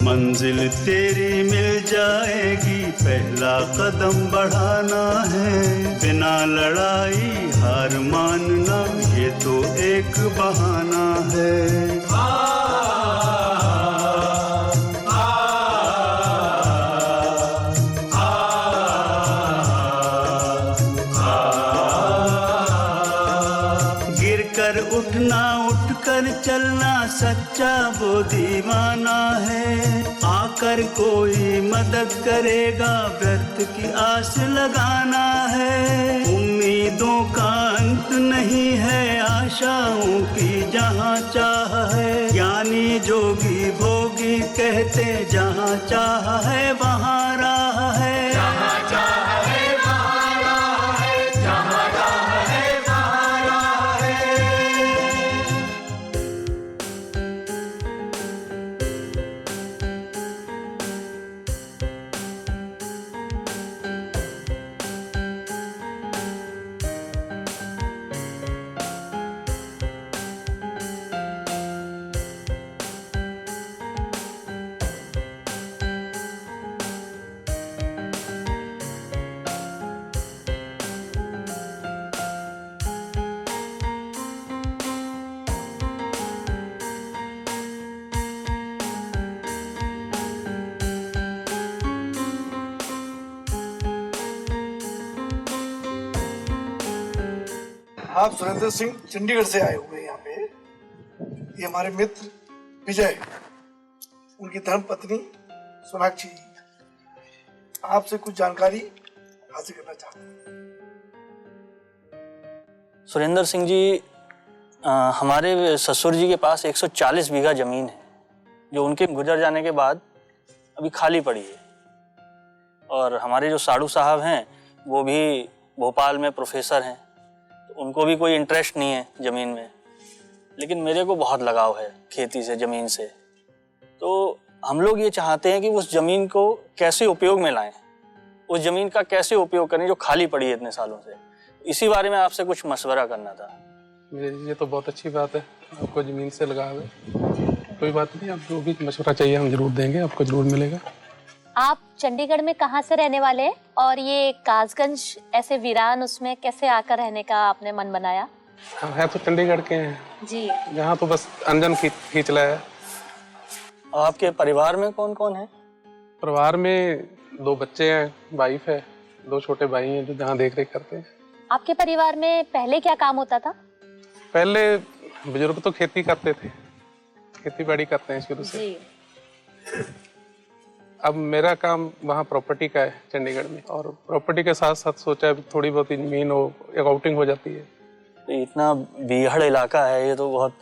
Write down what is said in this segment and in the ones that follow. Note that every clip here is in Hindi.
मंजिल तेरी मिल जाएगी, पहला कदम बढ़ाना है। बिना लड़ाई हार मानना, ये तो एक बहाना है। गिरकर उठना, उठकर चलना, सच्चा वो दीवाना है। आकर कोई मदद करेगा, व्यर्थ की आस लगाना है। उम्मीदों का अंत नहीं है, आशाओं की जहाँ चाह है। ज्ञानी जोगी भोगी कहते, जहाँ चाह है वहाँ राह है। आप सुरेंद्र सिंह चंडीगढ़ से आए हुए हैं यहाँ पे। ये हमारे मित्र विजय, उनकी धर्मपत्नी सोनाक्षी, आपसे कुछ जानकारी हासिल करना चाहते हैं। सुरेंद्र सिंह जी, हमारे ससुर जी के पास 140 बीघा जमीन है, जो उनके गुजर जाने के बाद अभी खाली पड़ी है। और हमारे जो साड़ू साहब हैं, वो भी भोपाल में प्रोफेसर हैं, तो उनको भी कोई इंटरेस्ट नहीं है ज़मीन में। लेकिन मेरे को बहुत लगाव है खेती से, ज़मीन से। तो हम लोग ये चाहते हैं कि उस ज़मीन को कैसे उपयोग में लाएं, उस ज़मीन का कैसे उपयोग करें जो खाली पड़ी है इतने सालों से। इसी बारे में आपसे कुछ मशवरा करना था। ये तो बहुत अच्छी बात है, आपको ज़मीन से लगाव है। कोई बात नहीं, आप जो भी मशवरा चाहिए हम जरूर देंगे, आपको जरूर मिलेगा। आप चंडीगढ़ में कहाँ से रहने वाले हैं, और ये कासगंज ऐसे वीरान उसमें कैसे आकर रहने का आपने मन बनाया? हाँ, है तो चंडीगढ़ के हैं जी। यहाँ तो बस अनजान खींच लाया है। आपके परिवार में कौन कौन है? परिवार में 2 बच्चे हैं, वाइफ है, 2 छोटे भाई हैं जो जहाँ देख रेख करते हैं। आपके परिवार में पहले क्या काम होता था? पहले बुजुर्ग तो खेती करते थे, खेती बाड़ी करते हैं शुरू से। जी। अब मेरा काम वहाँ प्रॉपर्टी का है चंडीगढ़ में, और प्रॉपर्टी के साथ साथ सोचा है थोड़ी बहुत जमीन हो, एक आउटिंग हो जाती है। इतना बीहड़ इलाका है ये तो बहुत।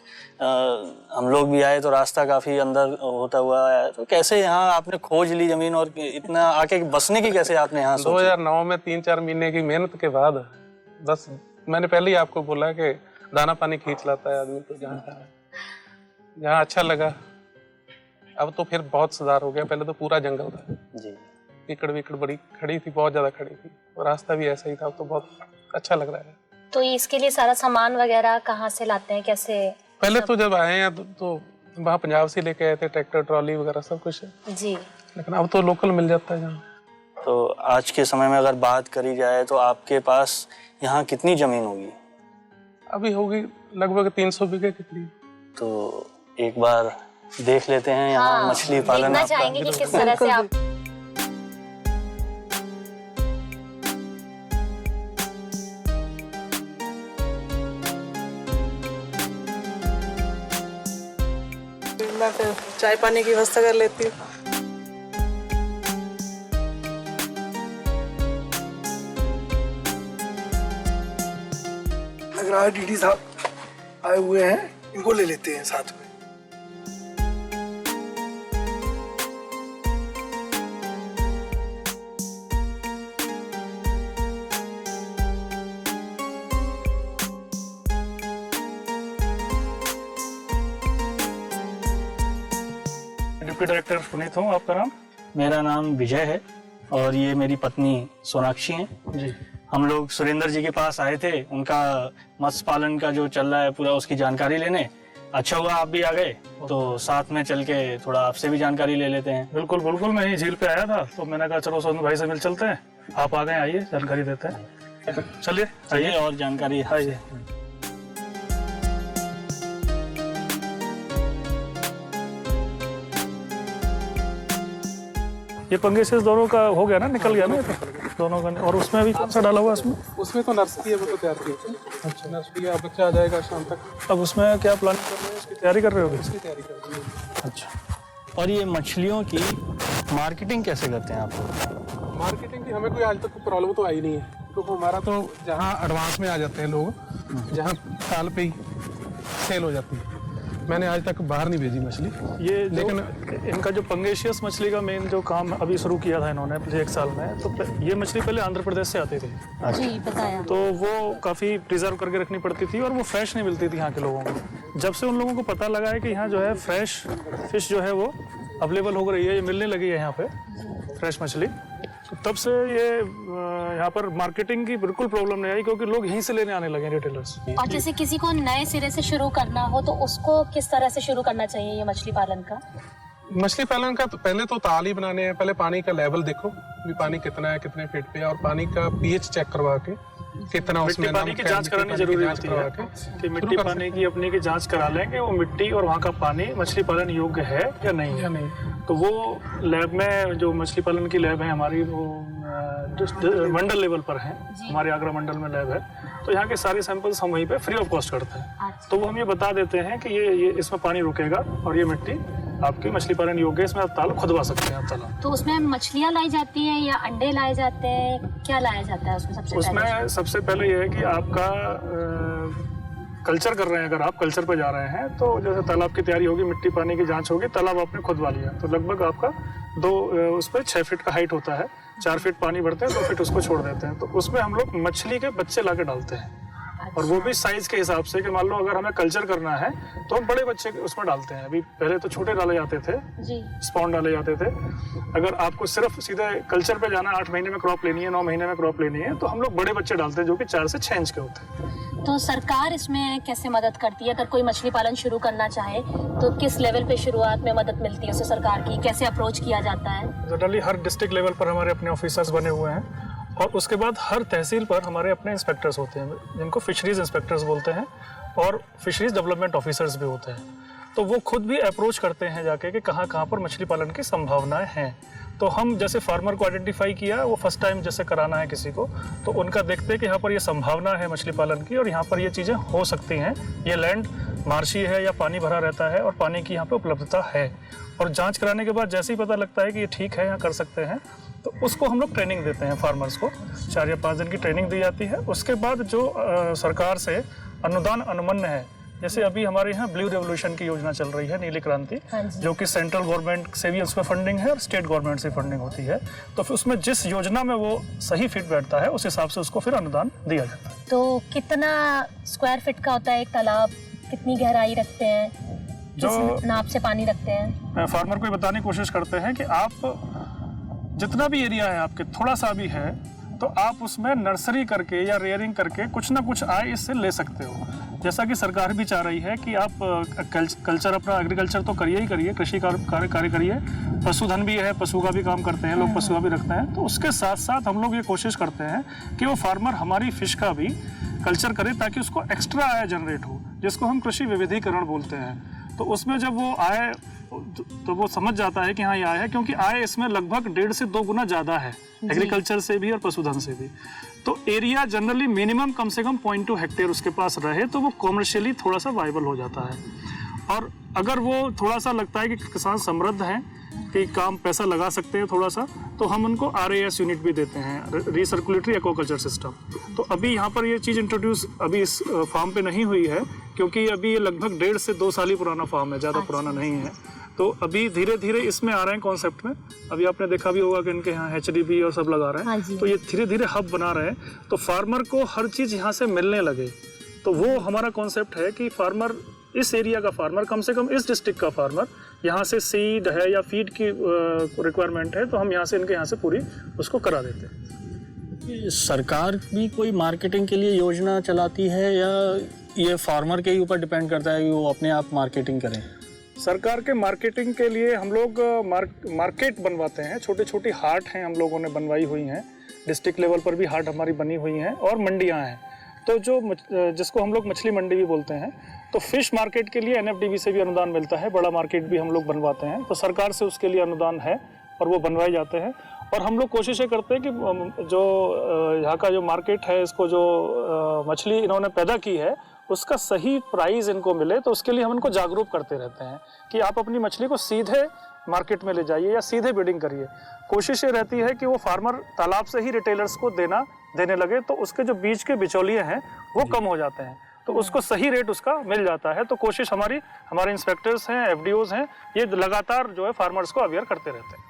हम लोग भी आए तो रास्ता काफी अंदर होता हुआ आया, तो कैसे यहाँ आपने खोज ली जमीन, और इतना आके बसने की कैसे आपने यहाँ सोचा? 2009 में 3-4 महीने की मेहनत के बाद, बस मैंने पहले ही आपको बोला कि दाना पानी खींच लाता है आदमी, तो जहाँ अच्छा लगा। अब तो फिर बहुत सुधार हो गया, पहले तो पूरा जंगल था जी। कीकड़ विकड़ बड़ी खड़ी थी, बहुत ज्यादा खड़ी थी, और रास्ता भी ऐसा ही था, तो बहुत अच्छा लग रहा है। तो इसके लिए सारा सामान वगैरह कहाँ से लाते हैं, कैसे? पहले तो जब आए हैं तो वहाँ पंजाब से लेके आए थे, ट्रैक्टर ट्रॉली वगैरह सब कुछ है जी। लेकिन अब तो लोकल मिल जाता है यहाँ। तो आज के समय में अगर बात करी जाए तो आपके पास यहाँ कितनी जमीन होगी? अभी होगी लगभग 300 बीघे के करीब। तो एक बार देख लेते हैं यहाँ मछली पालन। देखना चाहेंगे कि किस तरह से आप। मैं चाय पानी की व्यवस्था कर लेती हूँ। लग रहा है डीडी साहब आए हुए हैं, इनको ले लेते हैं साथ में। डिप्टी डायरेक्टर पुनीत हूँ, आपका नाम? मेरा नाम विजय है और ये मेरी पत्नी सोनाक्षी हैं जी। हम लोग सुरेंद्र जी के पास आए थे, उनका मत्स्य पालन का जो चल रहा है पूरा उसकी जानकारी लेने। अच्छा हुआ आप भी आ गए, तो साथ में चल के थोड़ा आपसे भी जानकारी ले लेते हैं। बिल्कुल बिल्कुल, मैं ही झील पे आया था तो मैंने कहा चलो सोनू भाई से मिल चलते हैं। आप आ गए, आइए जानकारी देते हैं। चलिए आइए और जानकारी आइए। ये पंगेसिस दोनों का हो गया ना, निकल गया ना दोनों का। और उसमें अभी कौन सा डाला हुआ है उसमें तो नर्सरी है, वो तो तैयार की है। अच्छा, नर्सरी का बच्चा आ जाएगा शाम तक। अब उसमें क्या प्लानिंग कर रहे हैं, इसकी तैयारी कर रहे हो? इसकी तैयारी कर रही है। अच्छा, और ये मछलियों की मार्केटिंग कैसे करते हैं आप लोग? मार्केटिंग की हमें कोई आज तक कोई प्रॉब्लम तो आई नहीं है, क्योंकि हमारा तो जहाँ एडवांस में आ जाते हैं लोग, जहाँ ताल पे ही सेल हो जाती है। मैंने आज तक बाहर नहीं भेजी मछली। ये लेकिन इनका जो पंगेशियस मछली का मेन जो काम अभी शुरू किया था इन्होंने पिछले 1 साल में, तो ये मछली पहले आंध्र प्रदेश से आती थी। जी बताया। तो वो काफ़ी प्रिजर्व करके रखनी पड़ती थी और वो फ्रेश नहीं मिलती थी यहाँ के लोगों को। जब से उन लोगों को पता लगा है कि यहाँ जो है फ्रेश फिश जो है वो अवेलेबल हो रही है, ये मिलने लगी है यहाँ पे फ्रेश मछली, तो तब से ये यहाँ पर मार्केटिंग की बिल्कुल प्रॉब्लम नहीं आई, क्योंकि लोग यहीं से लेने आने लगे रिटेलर्स। और जैसे किसी को नए सिरे से शुरू करना हो तो उसको किस तरह से शुरू करना चाहिए ये मछली पालन का? मछली पालन का तो पहले तो ताल ही बनाने हैं। पहले पानी का लेवल देखो भी पानी कितना है, कितने फीट पे है, और पानी का पीएच चेक करवा के कितना उसमें पानी की जांच करानी जरूरी होती है कि मिट्टी पानी की अपनी की जांच करा लें कि वो मिट्टी और वहाँ का पानी मछली पालन योग्य है या नहीं है। तो वो लैब में जो मछली पालन की लैब है हमारी, वो मंडल लेवल पर है, हमारे आगरा मंडल में लैब है। तो यहाँ के सारे सैंपल्स हम वहीं पे फ्री ऑफ कॉस्ट करते हैं। तो वो हम ये बता देते हैं कि ये इसमें पानी रुकेगा और ये मिट्टी आपकी मछली पालन योग्य है, इसमें आप तालाब खुदवा सकते हैं आप तालाब। तो उसमें मछलियाँ लाई जाती हैं या अंडे लाए जाते हैं, क्या लाया जाता है उसमें? सबसे पहले ये है कि आपका कल्चर कर रहे हैं। अगर आप कल्चर पे जा रहे हैं तो जैसे तालाब की तैयारी होगी, मिट्टी पानी की जांच होगी, तालाब आपने खुदवा लिया तो लगभग आपका उस पर 6 फीट का हाइट होता है, 4 फीट पानी भरते हैं, 2 फीट उसको छोड़ देते हैं। तो उसमें हम लोग मछली के बच्चे ला के डालते हैं, और वो भी साइज के हिसाब से कि मान लो अगर हमें कल्चर करना है तो हम बड़े बच्चे उसमें डालते हैं। अभी पहले तो छोटे डाले जाते थे, स्पॉन डाले जाते थे। अगर आपको सिर्फ सीधे कल्चर पे जाना, 8 महीने में क्रॉप लेनी है, 9 महीने में क्रॉप लेनी है, तो हम लोग बड़े बच्चे डालते हैं जो कि 4 से 6 इंच के होते हैं। तो सरकार इसमें कैसे मदद करती है? अगर कोई मछली पालन शुरू करना चाहे तो किस लेवल पे शुरुआत में मदद मिलती है उसे सरकार की? कैसे अप्रोच किया जाता है? जनरली हर डिस्ट्रिक्ट लेवल पर हमारे अपने ऑफिसर्स बने हुए हैं, और उसके बाद हर तहसील पर हमारे अपने इंस्पेक्टर्स होते हैं, जिनको फिशरीज इंस्पेक्टर्स बोलते हैं, और फिशरीज डेवलपमेंट ऑफिसर्स भी होते हैं। तो वो खुद भी अप्रोच करते हैं जाके कि कहाँ कहाँ पर मछली पालन की संभावनाएं हैं। तो हम जैसे फार्मर को आइडेंटिफाई किया, वो फर्स्ट टाइम जैसे कराना है किसी को, तो उनका देखते हैं कि यहाँ पर ये संभावना है मछली पालन की और यहाँ पर ये चीज़ें हो सकती हैं, ये लैंड मार्शी है या पानी भरा रहता है और पानी की यहाँ पे उपलब्धता है। और जांच कराने के बाद जैसे ही पता लगता है कि ये ठीक है, यहाँ कर सकते हैं, तो उसको हम लोग ट्रेनिंग देते हैं फार्मर्स को। 4 या 5 दिन की ट्रेनिंग दी जाती है। उसके बाद जो सरकार से अनुदान अनुमन्य है, जैसे अभी हमारे यहाँ ब्लू रेवोल्यूशन की योजना चल रही है, नीली क्रांति, जो कि सेंट्रल गवर्नमेंट से भी उसमें फंडिंग है और स्टेट गवर्नमेंट से फंडिंग होती है। तो फिर उसमें जिस योजना में वो सही फिट बैठता है उस हिसाब से उसको फिर अनुदान दिया जाता है। तो कितना स्क्वायर फीट का होता है एक तालाब? कितनी गहराई रखते हैं? किस नाप से पानी रखते हैं? फार्मर को बताने की कोशिश करते हैं कि आप जितना भी एरिया है आपके, थोड़ा सा भी है, तो आप उसमें नर्सरी करके या रेयरिंग करके कुछ ना कुछ आय इससे ले सकते हो। जैसा कि सरकार भी चाह रही है कि आप कल्चर, अपना एग्रीकल्चर तो करिए ही करिए, कृषि कार्य करिए, पशुधन भी है, पशु का भी काम करते हैं लोग, पशु भी रखते हैं। तो उसके साथ साथ हम लोग ये कोशिश करते हैं कि वो फार्मर हमारी फिश का भी कल्चर करे, ताकि उसको एक्स्ट्रा आय जनरेट हो, जिसको हम कृषि विविधीकरण बोलते हैं। तो उसमें जब वो आय, तो वो समझ जाता है कि हाँ ये आय है, क्योंकि आय इसमें लगभग 1.5 से 2 गुना ज़्यादा है एग्रीकल्चर से भी और पशुधन से भी। तो एरिया जनरली मिनिमम कम से कम 0.2 हेक्टेयर उसके पास रहे तो वो कॉमर्शियली थोड़ा सा वाइबल हो जाता है। और अगर वो थोड़ा सा लगता है कि किसान समृद्ध हैं, कि काम पैसा लगा सकते हैं थोड़ा सा, तो हम उनको RAS यूनिट भी देते हैं, रिसर्कुलेटरी एक्वाकल्चर सिस्टम। तो अभी यहाँ पर ये चीज़ इंट्रोड्यूस अभी इस फार्म पे नहीं हुई है, क्योंकि अभी ये लगभग 1.5 से 2 साल ही पुराना फार्म है, ज़्यादा पुराना नहीं है। तो अभी धीरे धीरे इसमें आ रहे हैं कॉन्सेप्ट में। अभी आपने देखा भी होगा कि इनके यहाँ HDB और सब लगा रहे हैं, तो ये धीरे धीरे हब बना रहे हैं, तो फार्मर को हर चीज़ यहाँ से मिलने लगे। तो वो हमारा कॉन्सेप्ट है कि फार्मर, इस एरिया का फार्मर, कम से कम इस डिस्ट्रिक्ट का फार्मर, यहाँ से सीड है या फीड की रिक्वायरमेंट है, तो हम यहाँ से इनके यहाँ से पूरी उसको करा देते हैं। सरकार भी कोई मार्केटिंग के लिए योजना चलाती है या ये फार्मर के ही ऊपर डिपेंड करता है कि वो अपने आप मार्केटिंग करें? सरकार के मार्केटिंग के लिए हम लोग मार्केट बनवाते हैं, छोटी छोटी हाट हैं हम लोगों ने बनवाई हुई हैं, डिस्ट्रिक्ट लेवल पर भी हाट हमारी बनी हुई हैं और मंडियां हैं। तो जो जिसको हम लोग मछली मंडी भी बोलते हैं, तो फिश मार्केट के लिए NFDB से भी अनुदान मिलता है, बड़ा मार्केट भी हम लोग बनवाते हैं, तो सरकार से उसके लिए अनुदान है और वो बनवाए जाते हैं। और हम लोग कोशिश ये करते हैं कि जो यहाँ का जो मार्केट है, इसको जो मछली इन्होंने पैदा की है उसका सही प्राइस इनको मिले, तो उसके लिए हम इनको जागरूक करते रहते हैं कि आप अपनी मछली को सीधे मार्केट में ले जाइए या सीधे बिडिंग करिए। कोशिश ये रहती है कि वो फार्मर तालाब से ही रिटेलर्स को देने लगे, तो उसके जो बीच के बिचौलिए हैं वो कम हो जाते हैं, तो उसको सही रेट उसका मिल जाता है। तो कोशिश हमारे इंस्पेक्टर्स हैं, FDOs हैं, ये लगातार जो है फार्मर्स को अवेयर करते रहते हैं।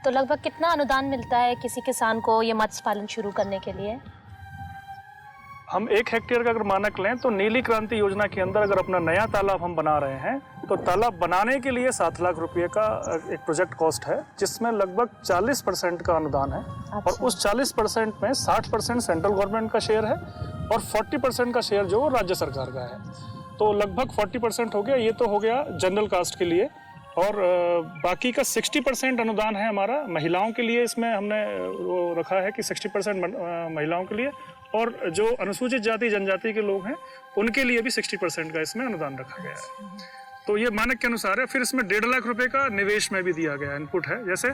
तो लगभग कितना अनुदान मिलता है किसी किसान को ये मत्स्य पालन शुरू करने के लिए? हम 1 हेक्टेयर का अगर मानक लें तो नीली क्रांति योजना के अंदर अगर अपना नया तालाब हम बना रहे हैं, तो तालाब बनाने के लिए 7 लाख रुपये का एक प्रोजेक्ट कॉस्ट है, जिसमें लगभग 40% का अनुदान है। और उस 40% में 60% सेंट्रल गवर्नमेंट का शेयर है और 40% का शेयर जो राज्य सरकार का है, तो लगभग 40% हो गया। ये तो हो गया जनरल कास्ट के लिए। और बाकी का 60% अनुदान है हमारा महिलाओं के लिए। इसमें हमने वो रखा है कि 60% महिलाओं के लिए, और जो अनुसूचित जाति जनजाति के लोग हैं उनके लिए भी 60% का इसमें अनुदान रखा गया है। तो ये मानक के अनुसार है। फिर इसमें 1.5 लाख रुपए का निवेश में भी दिया गया इनपुट है, जैसे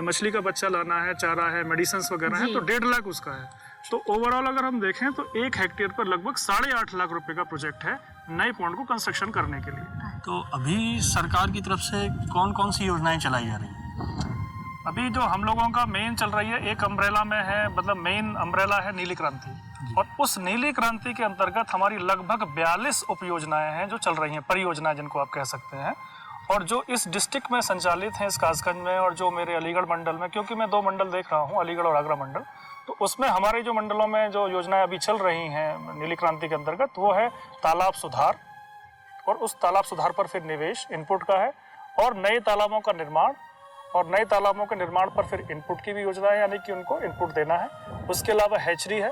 मछली का बच्चा लाना है, चारा है, मेडिसिन वगैरह है, तो 1.5 लाख उसका है। तो ओवरऑल अगर हम देखें तो 1 हेक्टेयर पर लगभग 8.5 लाख रुपए का प्रोजेक्ट है नए पॉन्ड को कंस्ट्रक्शन करने के लिए। तो अभी सरकार की तरफ से कौन कौन सी योजनाएं चलाई जा रही हैं? अभी जो हम लोगों का मेन चल रही है, एक अम्ब्रेला में है, मतलब मेन अम्ब्रेला है नीली क्रांति, और उस नीली क्रांति के अंतर्गत हमारी लगभग 42 उपयोजनाएं हैं जो चल रही हैं, परियोजनाएं जिनको आप कह सकते हैं, और जो इस डिस्ट्रिक्ट में संचालित हैं, इस कासगंज में और जो मेरे अलीगढ़ मंडल में, क्योंकि मैं 2 मंडल देख रहा हूँ, अलीगढ़ और आगरा मंडल, तो उसमें हमारे जो मंडलों में जो योजनाएं अभी चल रही हैं नीली क्रांति के अंतर्गत, वो है तालाब सुधार, और उस तालाब सुधार पर फिर निवेश इनपुट का है, और नए तालाबों का निर्माण, और नए तालाबों के निर्माण पर फिर इनपुट की भी योजना है, यानी कि उनको इनपुट देना है। उसके अलावा हैचरी है,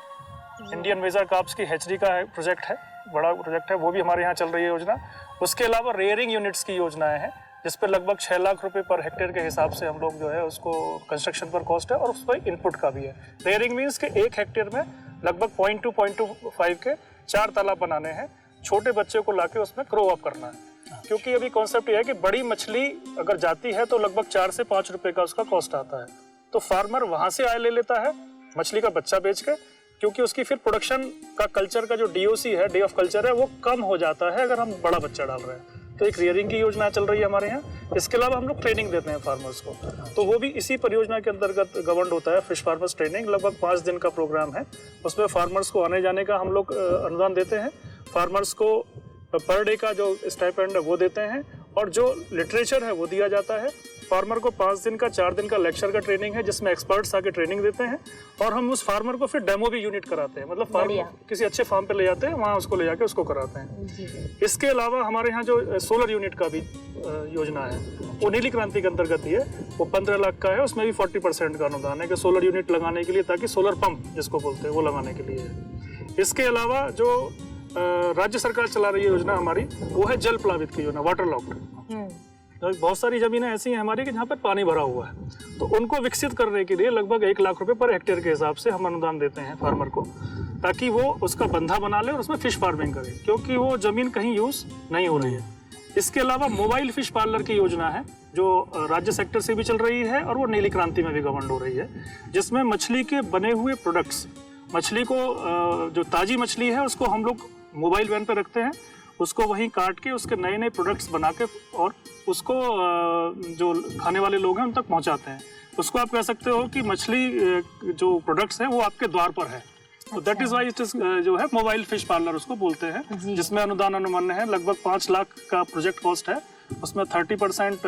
इंडियन मेजर कार्प्स की हैचरी का प्रोजेक्ट है, बड़ा प्रोजेक्ट है, वो भी हमारे यहाँ चल रही है योजना। उसके अलावा रेयरिंग यूनिट्स की योजनाएं हैं, जिस पर लगभग 6 लाख रुपए पर हेक्टेयर के हिसाब से हम लोग जो है उसको कंस्ट्रक्शन पर कॉस्ट है, और उस पर इनपुट का भी है। रेयरिंग मीन्स के 1 हेक्टेयर में लगभग 0.2-0.25 के 4 तालाब बनाने हैं, छोटे बच्चे को लाके उसमें ग्रो अप करना है। क्योंकि अभी कॉन्सेप्ट ये है कि बड़ी मछली अगर जाती है तो लगभग 4 से 5 रुपए का उसका कॉस्ट आता है, तो फार्मर वहां से आय ले लेता है मछली का बच्चा बेच के, क्योंकि उसकी फिर प्रोडक्शन का कल्चर का जो DOC है, डे ऑफ कल्चर है, वो कम हो जाता है अगर हम बड़ा बच्चा डाल रहे हैं। तो एक रियरिंग की योजना चल रही है हमारे यहाँ। इसके अलावा हम लोग ट्रेनिंग देते हैं फार्मर्स को, तो वो भी इसी परियोजना के अंतर्गत गवर्न होता है, फिश फार्मर्स ट्रेनिंग। लगभग 5 दिन का प्रोग्राम है, उसमें फार्मर्स को आने जाने का हम लोग अनुदान देते हैं, फार्मर्स को पर डे का जो स्टाइपेंड है वो देते हैं, और जो लिटरेचर है वो दिया जाता है। फार्मर को 5 दिन का 4 दिन का लेक्चर का ट्रेनिंग है, जिसमें एक्सपर्ट्स आके ट्रेनिंग देते हैं, और हम उस फार्मर को फिर डेमो भी यूनिट कराते हैं, मतलब फार्मर किसी अच्छे फार्म पे ले जाते हैं, वहाँ उसको ले जाके उसको कराते हैं। इसके अलावा हमारे यहाँ जो सोलर यूनिट का भी योजना है, वो नीली क्रांति के अंतर्गत ही है, वो 15 लाख का है, उसमें भी 40% का अनुदान है कि सोलर यूनिट लगाने के लिए, ताकि सोलर पंप जिसको बोलते हैं वो लगाने के लिए है। इसके अलावा जो राज्य सरकार चला रही है योजना हमारी, वो है जल प्लावित की योजना, वाटर लॉक्ड। तो बहुत सारी जमीनें ऐसी हैं हमारी कि जहाँ पर पानी भरा हुआ है, तो उनको विकसित करने के लिए लगभग 1 लाख रुपए पर हेक्टेयर के हिसाब से हम अनुदान देते हैं फार्मर को, ताकि वो उसका बंधा बना ले और उसमें फिश फार्मिंग करे, क्योंकि वो जमीन कहीं यूज नहीं हो रही है। इसके अलावा मोबाइल फिश पार्लर की योजना है, जो राज्य सेक्टर से भी चल रही है और वो नीली क्रांति में भी गवर्न हो रही है, जिसमें मछली के बने हुए प्रोडक्ट्स, मछली को जो ताजी मछली है उसको हम लोग मोबाइल वैन पर रखते हैं, उसको वहीं काट के उसके नए नए प्रोडक्ट्स बना के और उसको जो खाने वाले लोग हैं उन तक पहुंचाते हैं। उसको आप कह सकते हो कि मछली जो प्रोडक्ट्स हैं वो आपके द्वार पर है। तो that is why it is जो है मोबाइल फिश पार्लर उसको बोलते हैं, जिसमें अनुदान अनुमान्य है, लगभग 5 लाख का प्रोजेक्ट कॉस्ट है, उसमें 30%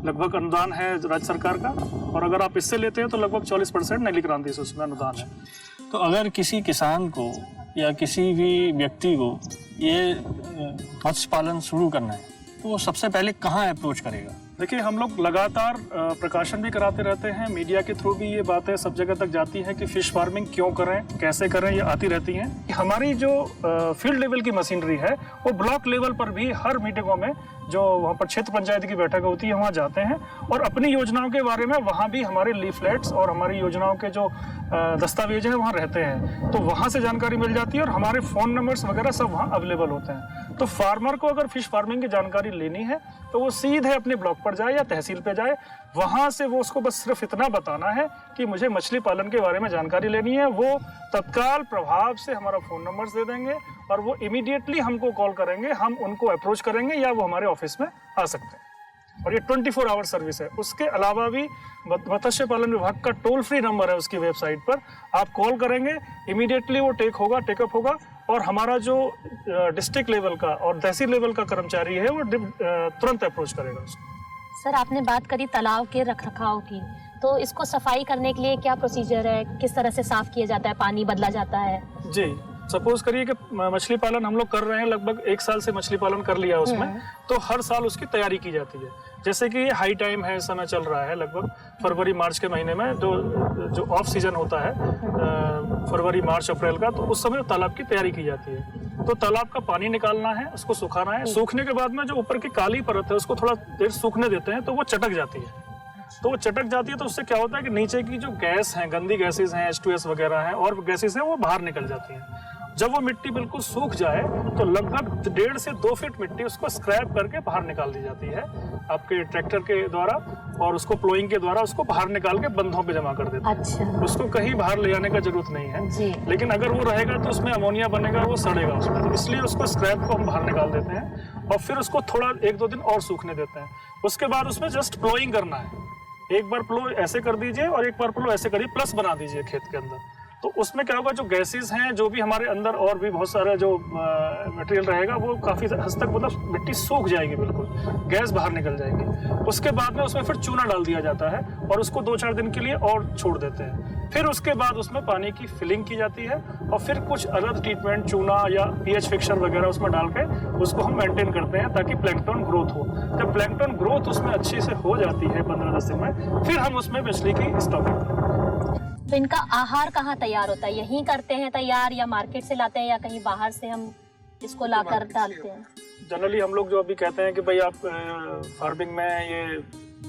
लगभग अनुदान है राज्य सरकार का, और अगर आप इससे लेते हैं तो लगभग 40% नीली क्रांति से उसमें अनुदान है। तो अगर किसी किसान को या किसी भी व्यक्ति को ये मत्स्य पालन शुरू करना है, तो वो सबसे पहले कहाँ अप्रोच करेगा? देखिए, हम लोग लगातार प्रकाशन भी कराते रहते हैं, मीडिया के थ्रू भी ये बातें सब जगह तक जाती हैं कि फिश फार्मिंग क्यों करें, कैसे करें, ये आती रहती हैं। हमारी जो फील्ड लेवल की मशीनरी है वो ब्लॉक लेवल पर भी हर मीटिंगों में, जो वहाँ पर क्षेत्र पंचायत की बैठक होती है, वहाँ जाते हैं और अपनी योजनाओं के बारे में वहाँ भी हमारे लीफलेट्स और हमारी योजनाओं के जो दस्तावेज हैं वहाँ रहते हैं, तो वहाँ से जानकारी मिल जाती है और हमारे फ़ोन नंबर्स वगैरह सब वहाँ अवेलेबल होते हैं। तो फार्मर को अगर फिश फार्मिंग की जानकारी लेनी है तो वो सीधे अपने ब्लॉक पर जाए या तहसील पे जाए, वहाँ से वो उसको बस सिर्फ इतना बताना है कि मुझे मछली पालन के बारे में जानकारी लेनी है। वो तत्काल प्रभाव से हमारा फ़ोन नंबर्स दे देंगे और वो इमीडिएटली हमको कॉल करेंगे, हम उनको अप्रोच करेंगे या वो हमारे ऑफिस में आ सकते हैं। और ये 24 आवर सर्विस है। उसके अलावा भी मत्स्य पालन विभाग का टोल फ्री नंबर है उसकी वेबसाइट पर, आप कॉल करेंगे, इमीडिएटली वो टेकअप होगा और हमारा जो डिस्ट्रिक्ट लेवल का और तहसील लेवल का कर्मचारी है वो तुरंत अप्रोच करेगा उसको। सर, आपने बात करी तालाब के रखरखाव की, तो इसको सफाई करने के लिए क्या प्रोसीजर है, किस तरह से साफ किया जाता है, पानी बदला जाता है? जी, सपोज करिए कि मछली पालन हम लोग कर रहे हैं, लगभग 1 साल से मछली पालन कर लिया उसमें, तो हर साल उसकी तैयारी की जाती है। जैसे कि ये हाई टाइम है, समय चल रहा है, लगभग फरवरी मार्च के महीने में जो ऑफ सीजन होता है फरवरी मार्च अप्रैल का, तो उस समय तालाब की तैयारी की जाती है। तो तालाब का पानी निकालना है, उसको सुखाना है, सूखने के बाद में जो ऊपर की काली परत है उसको थोड़ा देर सूखने देते हैं तो वो चटक जाती है। तो वो चटक जाती है तो उससे क्या होता है कि नीचे की जो गैस हैं, गंदी गैसेज हैं, H2S वगैरह हैं और गैसेज हैं, वो बाहर निकल जाती हैं। जब वो मिट्टी बिल्कुल सूख जाए तो लगभग 1.5 से 2 फीट मिट्टी उसको स्क्रैप करके बाहर निकाल दी जाती है आपके ट्रैक्टर के द्वारा, और उसको प्लोइंग के द्वारा उसको बाहर निकाल के बंधों पे जमा कर देते हैं। अच्छा। उसको कहीं बाहर ले जाने का जरूरत नहीं है जी। लेकिन अगर वो रहेगा तो उसमें अमोनिया बनेगा, वो सड़ेगा उसमें, तो इसलिए उसको स्क्रैप को हम बाहर निकाल देते हैं और फिर उसको थोड़ा 1-2 दिन और सूखने देते हैं। उसके बाद उसमें जस्ट प्लोइंग करना है, एक बार प्लो ऐसे कर दीजिए और एक बार प्लो ऐसे करिए, प्लस बना दीजिए खेत के अंदर। तो उसमें क्या होगा, जो गैसेस हैं, जो भी हमारे अंदर और भी बहुत सारा जो मटेरियल रहेगा, वो काफ़ी हद तक मतलब मिट्टी सूख जाएगी, बिल्कुल गैस बाहर निकल जाएगी। उसके बाद में उसमें फिर चूना डाल दिया जाता है और उसको 2-4 दिन के लिए और छोड़ देते हैं। फिर उसके बाद उसमें पानी की फिलिंग की जाती है और फिर कुछ अलग ट्रीटमेंट, चूना या पीएच फिक्सर वगैरह उसमें डाल के उसको हम मेंटेन करते हैं ताकि प्लैंकटन ग्रोथ हो। जब प्लैंकटन ग्रोथ उसमें अच्छी से हो जाती है 15-10 दिन में, फिर हम उसमें मछली की स्टॉकिंग करते हैं। तो इनका आहार कहाँ तैयार होता है? यहीं करते हैं तैयार या मार्केट से लाते हैं या कहीं बाहर से हम इसको लाकर डालते हैं? जनरली हम लोग जो अभी कहते हैं कि भाई आप फार्मिंग में ये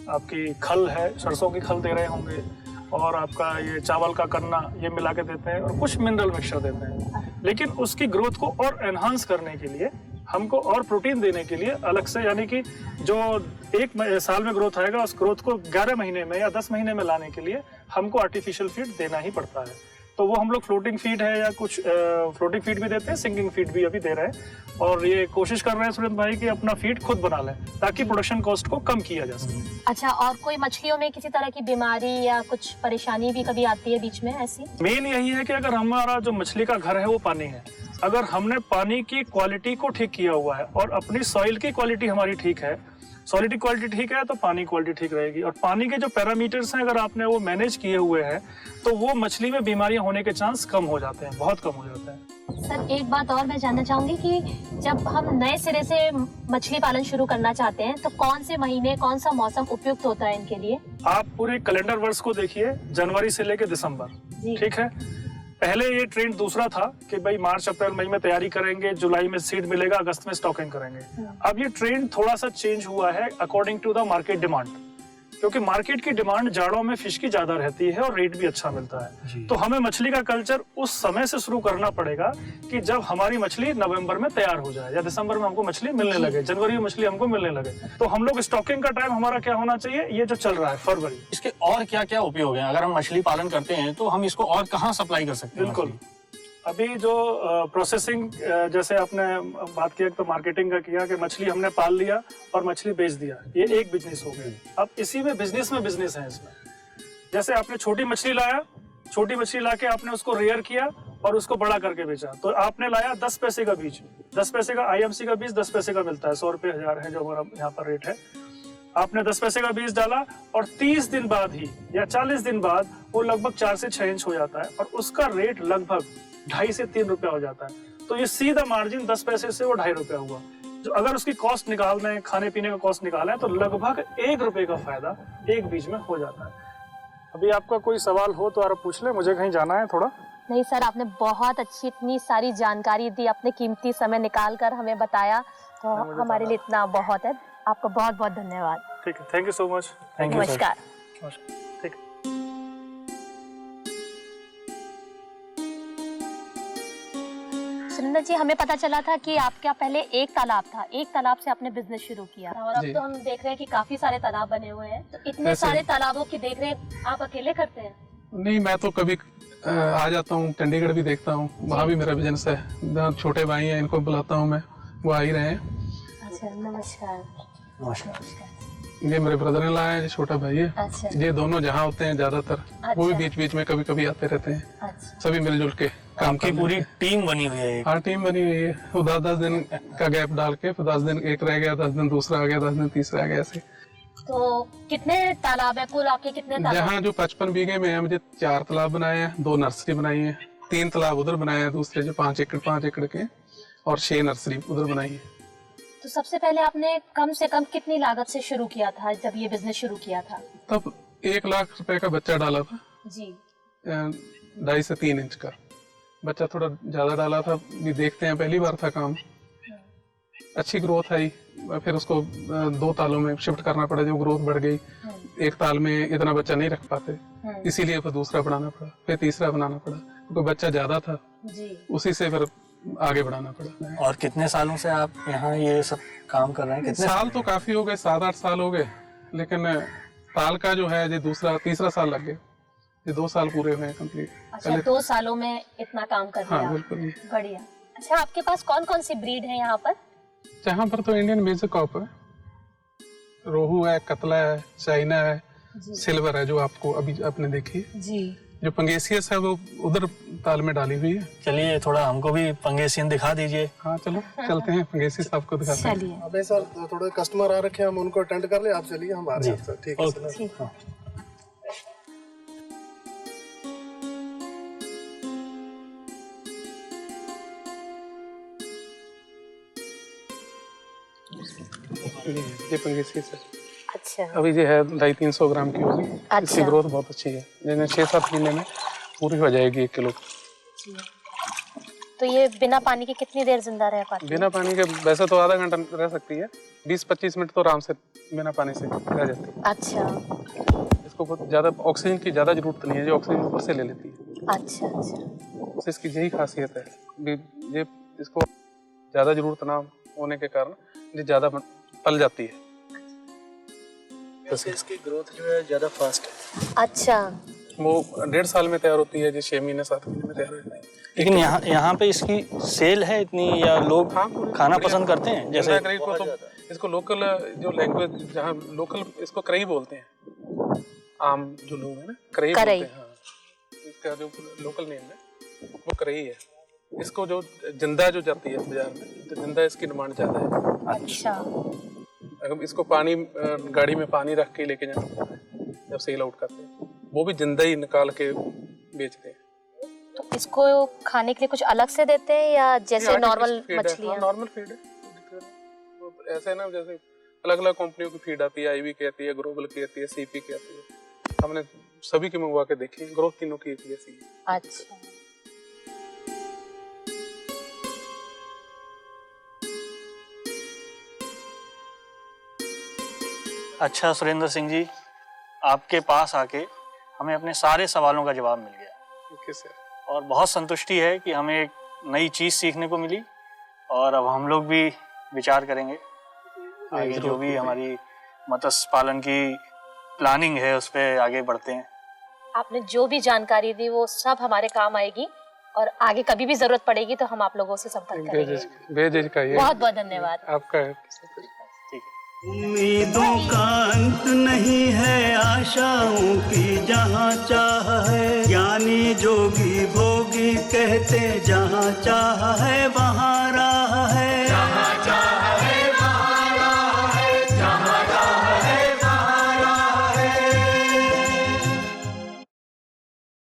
आपकी खल है, सरसों की खल दे रहे होंगे और आपका ये चावल का कन्ना, ये मिला के देते हैं और कुछ मिनरल मिक्सचर देते हैं। लेकिन उसकी ग्रोथ को और एनहांस करने के लिए, हमको और प्रोटीन देने के लिए अलग से, यानी कि जो 1 साल में ग्रोथ आएगा उस ग्रोथ को 11 महीने में या 10 महीने में लाने के लिए हमको आर्टिफिशियल फीड देना ही पड़ता है। तो वो हम लोग फ्लोटिंग फीड है या कुछ फ्लोटिंग फीड भी देते हैं, सिंकिंग फीड भी अभी दे रहे हैं और ये कोशिश कर रहे हैं सुरेंद्र भाई कि अपना फीड खुद बना लें ताकि प्रोडक्शन कॉस्ट को कम किया जा सके। अच्छा, और कोई मछलियों में किसी तरह की बीमारी या कुछ परेशानी भी कभी आती है बीच में ऐसी? मेन यही है कि अगर हमारा जो मछली का घर है वो पानी है, अगर हमने पानी की क्वालिटी को ठीक किया हुआ है और अपनी सॉइल की क्वालिटी हमारी ठीक है, सॉइल की क्वालिटी ठीक है तो पानी क्वालिटी ठीक रहेगी। और पानी के जो पैरामीटर्स हैं अगर आपने वो मैनेज किए हुए हैं तो वो मछली में बीमारियां होने के चांस कम हो जाते हैं, बहुत कम हो जाते हैं। सर, एक बात और मैं जानना चाहूंगी कि जब हम नए सिरे से मछली पालन शुरू करना चाहते हैं तो कौन से महीने, कौन सा मौसम उपयुक्त होता है इनके लिए? आप पूरे कैलेंडर वर्ष को देखिए, जनवरी से लेकर दिसंबर, ठीक है। पहले ये ट्रेंड दूसरा था कि भाई मार्च अप्रैल मई में तैयारी करेंगे, जुलाई में सीड मिलेगा, अगस्त में स्टॉकिंग करेंगे। अब ये ट्रेंड थोड़ा सा चेंज हुआ है according to the market demand, क्योंकि मार्केट की डिमांड जाड़ों में फिश की ज्यादा रहती है और रेट भी अच्छा मिलता है। तो हमें मछली का कल्चर उस समय से शुरू करना पड़ेगा कि जब हमारी मछली नवंबर में तैयार हो जाए या दिसंबर में हमको मछली मिलने लगे, जनवरी में मछली हमको मिलने लगे। तो हम लोग स्टॉकिंग का टाइम हमारा क्या होना चाहिए, ये जो चल रहा है फरवरी। इसके और क्या क्या उपयोग हैं? अगर हम मछली पालन करते हैं तो हम इसको और कहाँ सप्लाई कर सकते हैं? बिल्कुल, अभी जो प्रोसेसिंग, जैसे आपने बात किया तो मार्केटिंग का किया कि मछली हमने पाल लिया और मछली बेच दिया, ये एक बिजनेस हो गया। अब इसी में बिजनेस है इसमें। जैसे आपने छोटी मछली लाया, छोटी मछली लाके आपने उसको रेयर किया और उसको बड़ा करके बेचा, तो आपने लाया 10 पैसे का बीज, 10 पैसे का IMC का बीज 10 पैसे का मिलता है, 100 रुपये 1000 है जो हमारा यहाँ पर रेट है। आपने 10 पैसे का बीज डाला और 30 दिन बाद ही या 40 दिन बाद वो लगभग 4 से 6 इंच हो जाता है और उसका रेट लगभग 2.5 से 3 रुपया हो जाता है। तो ये सीधा मार्जिन 10 पैसे से वो 2.5 रुपया हुआ। जो अगर उसकी कॉस्ट निकाल दें, खाने पीने का कॉस्ट निकालें, तो लगभग 1 रुपए का फायदा एक बीज में हो जाता है। अभी आपका कोई सवाल हो तो आप पूछ लें, मुझे कहीं जाना है थोड़ा। नहीं सर, आपने बहुत अच्छी इतनी सारी जानकारी दी, अपने कीमती समय निकाल कर हमें बताया, तो हमारे लिए इतना बहुत है। आपका बहुत बहुत धन्यवाद। ठीक है, thank you so much. Thank you sir. नमस्कार। ठीक है। सुरेंद्र जी, हमें पता चला था कि आपका पहले एक तालाब था, एक तालाब से आपने बिजनेस शुरू किया था, और अब जी। तो हम देख रहे हैं कि काफी सारे तालाब बने हुए हैं। तो इतने ऐसे- सारे तालाबों की देखरेख आप अकेले करते हैं? नहीं, मैं तो कभी आ जाता हूँ, चंडीगढ़ भी देखता हूँ, वहाँ भी मेरा बिजनेस है। जहाँ छोटे भाई हैं, इनको बुलाता हूँ मैं, वो आ ही रहे हैं। अच्छा, नमस्कार। नमस्कार। ये मेरे ब्रदर इन लॉ है, ये छोटा भाई है। अच्छा ये दोनों जहाँ होते हैं ज्यादातर, वो भी अच्छा। बीच बीच में कभी कभी आते रहते हैं। अच्छा, सभी मिलजुल के काम आपकी करते पूरी हैं। टीम बनी हुई है। हाँ, टीम बनी हुई है। वो 10-10 दिन का गैप डाल के, फिर 10 दिन एक रह गया, 10 दिन दूसरा आ गया, 10 दिन तीसरा आ गया, ऐसे। तो कितने तालाब है कुल आपके? कितने तालाब? जहाँ जो 55 बीघे में है, मुझे 4 तालाब बनाए हैं, 2 नर्सरी बनाई है, 3 तालाब उधर बनाए हैं, दूसरे जो 5 एकड़ के, और 6 नर्सरी उधर बनाई है। तो सबसे पहले आपने कम से कम कितनी लागत से शुरू किया था जब ये बिजनेस शुरू किया था? तब 1 लाख रुपए का बच्चा डाला था, जी। 2.5 से 3 इंच का बच्चा, थोड़ा ज्यादा डाला था। भी देखते हैं, पहली बार था काम, अच्छी ग्रोथ आई। फिर उसको 2 तालों में शिफ्ट करना पड़ा, जो ग्रोथ बढ़ गई। एक ताल में इतना बच्चा नहीं रख पाते, इसीलिए फिर दूसरा बनाना पड़ा, फिर तीसरा बनाना पड़ा, क्योंकि बच्चा ज्यादा था, जी। उसी से फिर आगे बढ़ाना पड़ा। और कितने सालों से आप यहाँ ये सब काम कर रहे हैं? कितने साल तो काफी हो गए, 7-8 साल हो गए, लेकिन ताल का जो है, ये तीसरा साल लग गया। ये 2 साल पूरे हुए हैं कंप्लीट। अच्छा, 2 सालों में इतना काम कर हाँ, लिया। बिल्कुल। बढ़िया। अच्छा, आपके पास कौन कौन सी ब्रीड है यहाँ पर? जहाँ पर तो इंडियन मेजर कॉप है, रोहू है, कतला है, चाइना है, सिल्वर है, जो आपको अभी आपने देखी। जी। जो पंगेसियस है, वो उधर ताल में डाली हुई है। चलिए, थोड़ा हमको भी पंगेसियन दिखा दीजिए। हाँ, चलो चलते हैं, पंगेसियस आपको दिखाते हैं। चलिए। अबे सर, थोड़े कस्टमर आ रखे हैं, हम उनको अटेंड कर ले। आप चलिए, हम आ रहे हैं सर। ठीक है ओके। सर। ठीक है। ये पंगेसियस है। अच्छा। अभी ये है 250-300 ग्राम की होगी। अच्छा। इसकी ग्रोथ बहुत अच्छी है, जैसे 6-7 महीने में पूरी हो जाएगी 1 किलो। तो ये बिना पानी के कितनी देर जिंदा रह पाती है? बिना पानी के वैसे तो आधा घंटा रह सकती है, 20-25 मिनट तो आराम से बिना पानी से रह जाती है। अच्छा इसको बहुत ज्यादा ऑक्सीजन की ज्यादा जरूरत नहीं है, जो ऑक्सीजन ऊपर से ले लेती है। अच्छा अच्छा। तो इसकी यही खासियत है। ये इसको ज्यादा जरूरत ना होने के कारण ये ज्यादा पल जाती है। तो इसकी ग्रोथ जो है ज्यादा फास्ट है। अच्छा। वो 1.5 साल में तैयार होती है, जो 6 महीने 7 महीने में तैयार हो जाती है। लेकिन यहाँ पे इसकी सेल है इतनी, या लोग खाना पसंद करते हैं? जैसे को तो इसको लोकल जो लैंग्वेज, जहाँ लोकल इसको करई बोलते हैं, आम जो लोग हैं ना, करई बोलते हैं। हाँ, इसका जो लोकल नेम है वो करई है। इसको जो जिंदा जो जाती है बाजार में, तो जिंदा इसकी डिमांड ज्यादा है। अच्छा। अगर इसको पानी गाड़ी में पानी रख के लेके जाना पड़ता है जब सेल आउट करते हैं, वो भी जिंदा ही निकाल के बेचते हैं। तो इसको खाने के लिए कुछ अलग से देते हैं या जैसे नॉर्मल मछलियाँ? नॉर्मल फीड है। ऐसे ना, जैसे अलग अलग कंपनियों की फीड आती है, आईवी की आती है, ग्लोबल की आती है, सीपी की आती है। हमने सभी की मंगवा के देखी, ग्रोथ तीनों की एक जैसी है। अच्छा। अच्छा सुरेंद्र सिंह जी, आपके पास आके हमें अपने सारे सवालों का जवाब मिल गया। Okay sir. और बहुत संतुष्टि है कि हमें एक नई चीज़ सीखने को मिली, और अब हम लोग भी विचार करेंगे आगे जो भी हमारी मत्स्य पालन की प्लानिंग है उस पर आगे बढ़ते हैं। आपने जो भी जानकारी दी वो सब हमारे काम आएगी, और आगे कभी भी जरूरत पड़ेगी तो हम आप लोगों से संपर्क करेंगे। भेज का ये बहुत बहुत धन्यवाद आपका है। ठीक है। उम्मीदों का अंत नहीं है, आशाओं की जहाँ चाह है, ज्ञानी जोगी भोगी कहते जहाँ चाह है वहाँ